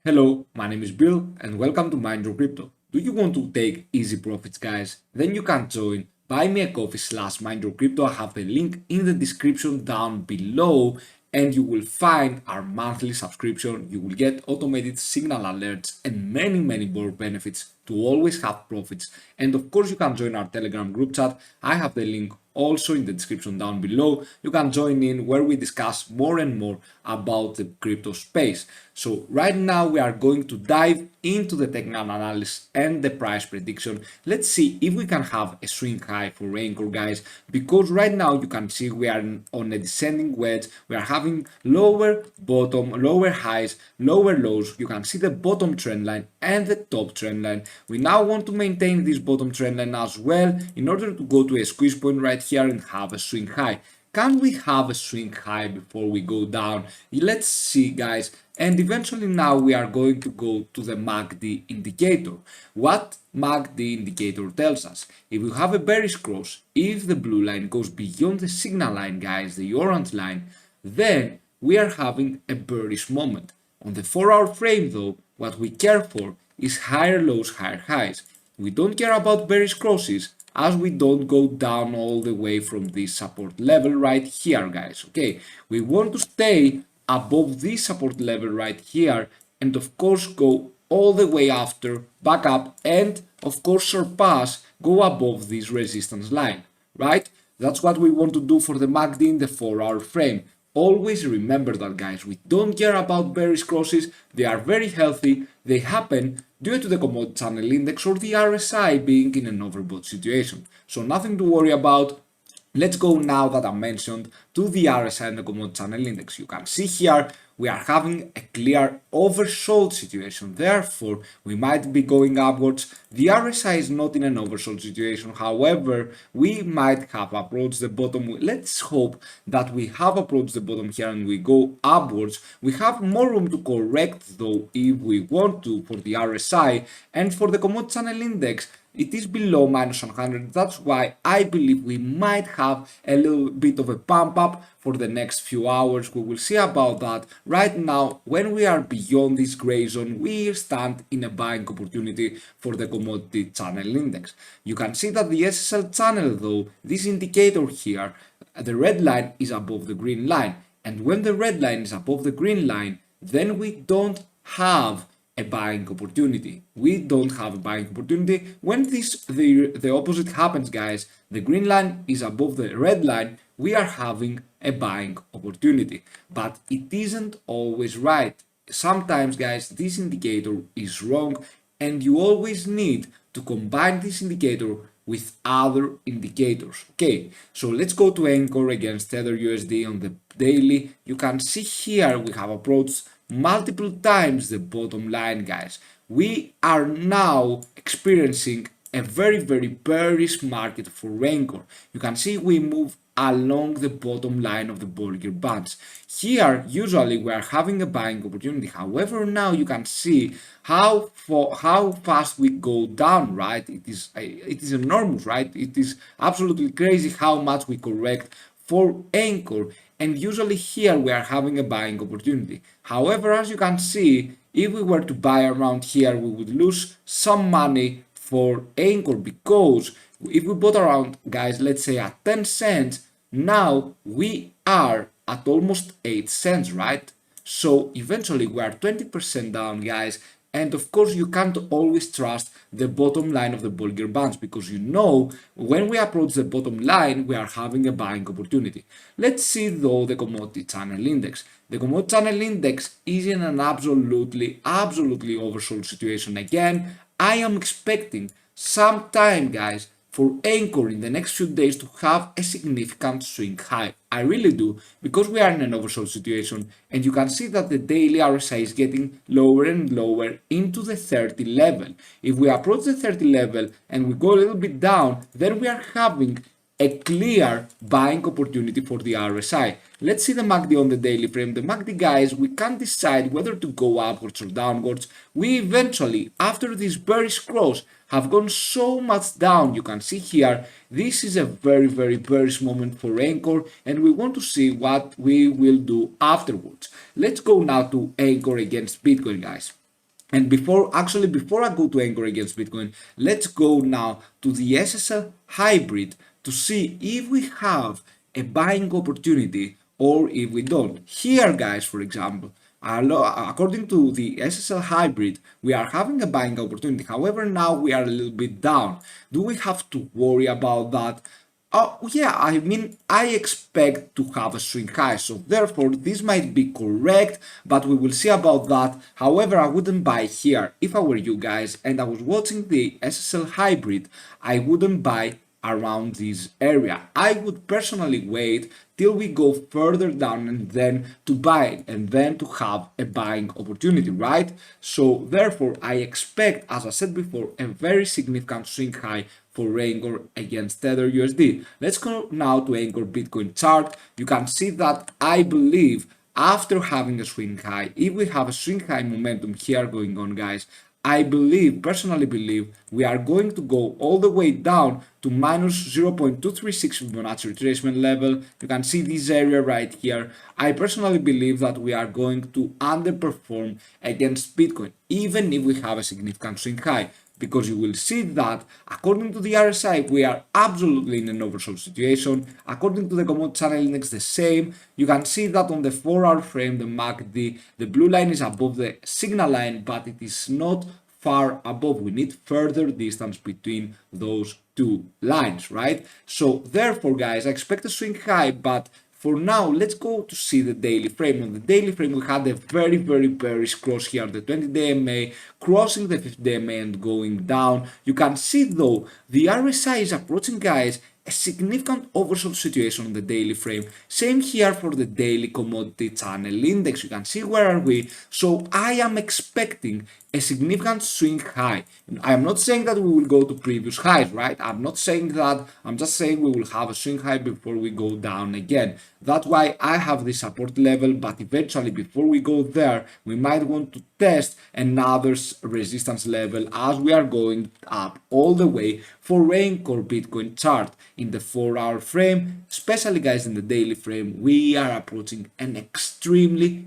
Hello, my name is Bill and welcome to MindYourCrypto. Do you want to take easy profits, guys? Then you can join buymeacoffee/MindYourCrypto. I have the link in the description down below and you will find our monthly subscription. You will get automated signal alerts and many more benefits to always have profits. And of course you can join our Telegram group chat. I have the link also in the description down below. You can join in where we discuss more and more about the crypto space. So right now we are going to dive into the technical analysis and the price prediction. Let's see if we can have a swing high for Ankr, guys, because right now you can see we are on a descending wedge. We are having lower bottom, lower highs, lower lows. You can see the bottom trend line and the top trend line. We now want to maintain this bottom trend line as well in order to go to a squeeze point right here and have a swing high. Can we have a swing high before we go down? Let's see, guys. And eventually now we are going to go to the MACD indicator. What MACD indicator tells us? If we have a bearish cross, if the blue line goes beyond the signal line, guys, the orange line, then we are having a bearish moment. On the 4-hour frame though, what we care for is higher lows, higher highs. We don't care about bearish crosses as we don't go down all the way from this support level right here, guys. Okay, we want to stay above this support level right here and of course go all the way after, back up, and of course surpass, go above this resistance line, right? That's what we want to do for the MACD in the 4-hour frame. Always remember that, guys, we don't care about bearish crosses. They are very healthy. They happen due to the commodity channel index or the RSI being in an overbought situation. So nothing to worry about. Let's go now that I mentioned to the RSI and the commodity channel index. You can see here we are having a clear oversold situation. Therefore, we might be going upwards. The RSI is not in an oversold situation. However, we might have approached the bottom. Let's hope that we have approached the bottom here and we go upwards. We have more room to correct though if we want to for the RSI, and for the commodity channel index it is below minus 100. That's why I believe we might have a little bit of a pump up for the next few hours. We will see about that. Right now, when we are beyond this gray zone, we stand in a buying opportunity for the commodity channel index. You can see that the SSL channel though, this indicator here, the red line is above the green line. And when the red line is above the green line, then we don't have a buying opportunity. We don't have a buying opportunity. When the opposite happens, guys, the green line is above the red line, we are having a buying opportunity. But it isn't always right. Sometimes, guys, this indicator is wrong and you always need to combine this indicator with other indicators. Okay, so let's go to Ankr against Tether USD on the daily. You can see here we have approached multiple times the bottom line, guys. We are now experiencing a very bearish market for Ankr. You can see we move along the bottom line of the Bollinger bands. Here usually we are having a buying opportunity. However, now you can see how fast we go down, right? It is enormous, right? It is absolutely crazy how much we correct for Ankr, and usually here we are having a buying opportunity. However, as you can see, if we were to buy around here, we would lose some money for Ankr, because if we bought around, guys, let's say at 10 cents, now we are at almost 8 cents, right? So eventually we are 20% down, guys. And of course, you can't always trust the bottom line of the Bollinger Bands, because you know when we approach the bottom line, we are having a buying opportunity. Let's see though the commodity channel index. The commodity channel index is in an absolutely oversold situation. Again, I am expecting some time, guys, for Ankr in the next few days to have a significant swing high. I really do, because we are in an oversold situation and you can see that the daily RSI is getting lower and lower into the 30 level. If we approach the 30 level and we go a little bit down, then we are having a clear buying opportunity for the RSI. Let's see the MACD on the daily frame. The MACD, guys, we can't decide whether to go upwards or downwards. We eventually, after this bearish cross, have gone so much down. You can see here, this is a very bearish moment for Ankr, and we want to see what we will do afterwards. Let's go now to Ankr against Bitcoin, guys. And before I go to Ankr against Bitcoin, let's go now to the SSL hybrid to see if we have a buying opportunity or if we don't. Here, guys, for example, according to the SSL hybrid, we are having a buying opportunity. However, now we are a little bit down. Do we have to worry about that? Oh, yeah, I mean, I expect to have a swing high, so therefore this might be correct, but we will see about that. However, I wouldn't buy here. If I were you guys and I was watching the SSL hybrid, I wouldn't buy around this area. I would personally wait till we go further down and then to buy and then to have a buying opportunity, right? So therefore, I expect, as I said before, a very significant swing high for Ankr against Tether USD. Let's go now to Ankr Bitcoin chart. You can see that I believe after having a swing high, if we have a swing high momentum here going on, guys, I personally believe, we are going to go all the way down to minus 0.236 Fibonacci retracement level. You can see this area right here. I personally believe that we are going to underperform against Bitcoin, even if we have a significant swing high, because you will see that according to the RSI, we are absolutely in an oversold situation. According to the commodity channel index, the same. You can see that on the 4-hour frame, the MACD, the blue line is above the signal line, but it is not far above. We need further distance between those two lines, right? So therefore, guys, I expect a swing high, but for now, let's go to see the daily frame. On the daily frame, we had a very, very bearish cross here, the 20-day MA, crossing the 50-day MA and going down. You can see, though, the RSI is approaching, guys, a significant oversold situation on the daily frame. Same here for the daily commodity channel index. You can see where are we. So I am expecting a significant swing high. I am not saying that we will go to previous highs, right? I'm not saying that. I'm just saying we will have a swing high before we go down again. That's why I have this support level, but eventually before we go there, we might want to test another resistance level as we are going up all the way for Ankr Bitcoin chart. In the 4-hour frame, especially guys in the daily frame, we are approaching an extremely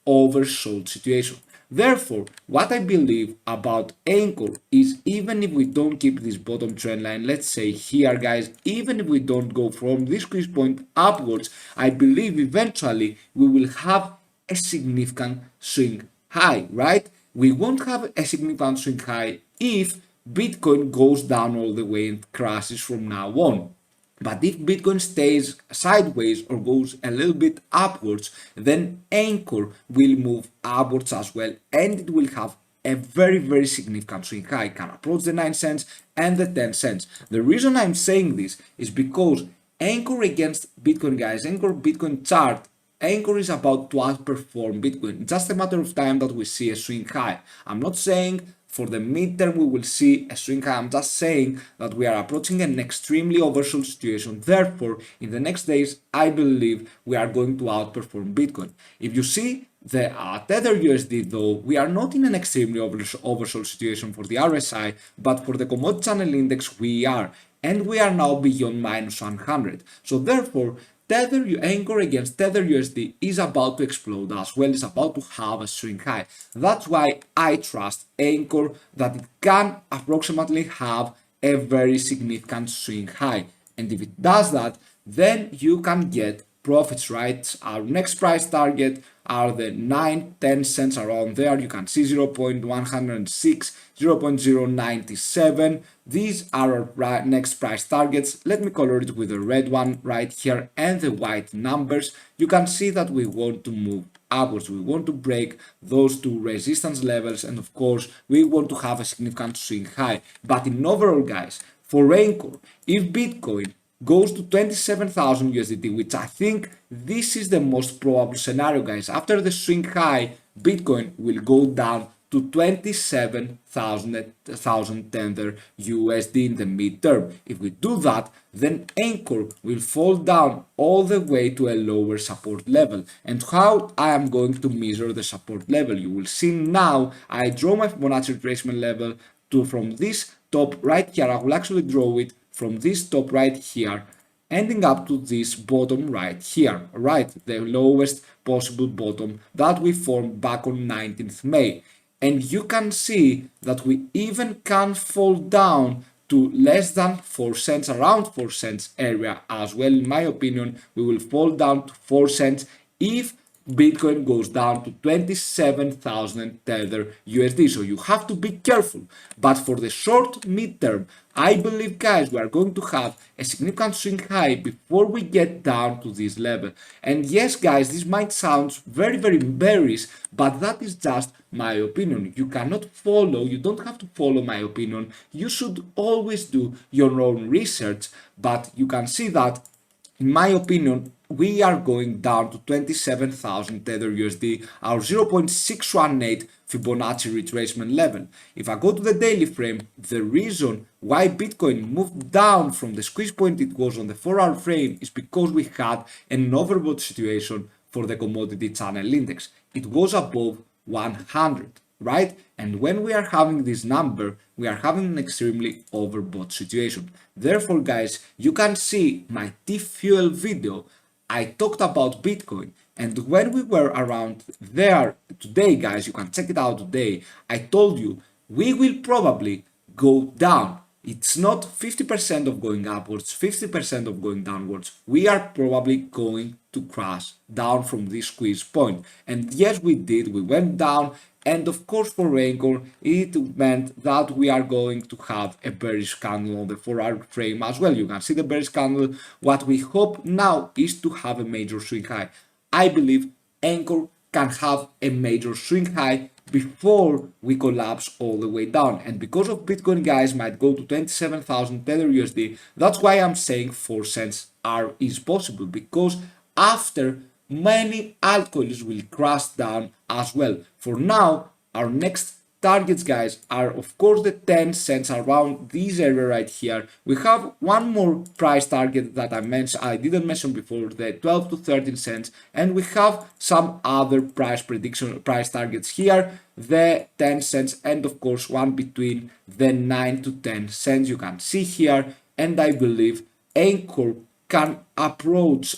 oversold situation. Therefore, what I believe about Ankr is, even if we don't keep this bottom trend line, let's say here, guys, even if we don't go from this squeeze point upwards, I believe eventually we will have a significant swing high, right? We won't have a significant swing high if Bitcoin goes down all the way and crashes from now on. But if Bitcoin stays sideways or goes a little bit upwards, then Ankr will move upwards as well, and it will have a very significant swing high. It can approach the 9 cents and the 10 cents. The reason I'm saying this is because Ankr against Bitcoin, guys, Ankr Bitcoin chart, Ankr is about to outperform Bitcoin. It's just a matter of time that we see a swing high. I'm not saying for the midterm we will see a swing high. I'm just saying that we are approaching an extremely oversold situation. Therefore, in the next days, I believe we are going to outperform Bitcoin. If you see the Tether USD, though, we are not in an extremely oversold situation for the RSI, but for the commodity channel index we are, and we are now beyond minus 100. So therefore, Ankr against Tether USD is about to explode as well. It's about to have a swing high. That's why I trust Ankr that it can approximately have a very significant swing high. And if it does that, then you can get profits, right? Our next price target are the 9-10 cents around there. You can see 0.106, 0.097. These are our next price targets. Let me color it with the red one right here and the white numbers. You can see that we want to move upwards. We want to break those two resistance levels, and of course we want to have a significant swing high. But in overall, guys, for Ankr, if Bitcoin goes to 27,000 USDT, which I think this is the most probable scenario, guys. After the swing high, Bitcoin will go down to 27,000 Tether USD in the midterm. If we do that, then Ankr will fall down all the way to a lower support level. And how I am going to measure the support level, you will see now I draw my Fibonacci retracement level from this top right here. I will actually draw it from this top right here, ending up to this bottom right here, right? The lowest possible bottom that we formed back on 19th May. and you can see that we even can fall down to less than 4 cents, around 4 cents area as well. In my opinion, we will fall down to 4 cents if Bitcoin goes down to 27,000 Tether USD. So you have to be careful. But for the short midterm, I believe, guys, we are going to have a significant swing high before we get down to this level. And yes, guys, this might sound very, very bearish, but that is just my opinion. You cannot follow, you don't have to follow my opinion. You should always do your own research, but you can see that, in my opinion, we are going down to 27,000 Tether USD, our 0.618 Fibonacci retracement level. If I go to the daily frame, the reason why Bitcoin moved down from the squeeze point it was on the 4-hour frame is because we had an overbought situation for the commodity channel index. It was above 100, right? And when we are having this number, we are having an extremely overbought situation. Therefore, guys, you can see my T-Fuel video. I talked about Bitcoin, and when we were around there today, guys, you can check it out today. I told you we will probably go down. It's not 50% of going upwards, 50% of going downwards. We are probably going to crash down from this squeeze point. And yes, we did. We went down. And of course, for Ankr, it meant that we are going to have a bearish candle on the 4-hour frame as well. You can see the bearish candle. What we hope now is to have a major swing high. I believe Ankr can have a major swing high before we collapse all the way down. And because of Bitcoin, guys, might go to 27,000 Tether USD, that's why I'm saying 4 cents is possible, because after many altcoins will crash down as well. For now, our next targets, guys, are of course the 10 cents around this area right here. We have one more price target that I didn't mention before, the 12 to 13 cents, and we have some other price targets here, the 10 cents, and of course one between the 9 to 10 cents you can see here. And I believe Ankr can approach,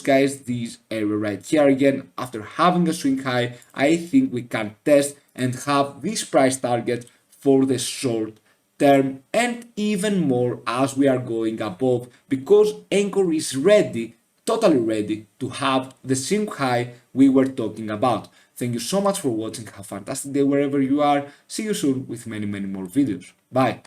guys, this area right here again. After having a swing high, I think we can test and have this price target for the short term, and even more as we are going above, because Ankr is ready, totally ready to have the swing high we were talking about. Thank you so much for watching. Have a fantastic day wherever you are. See you soon with many more videos. Bye.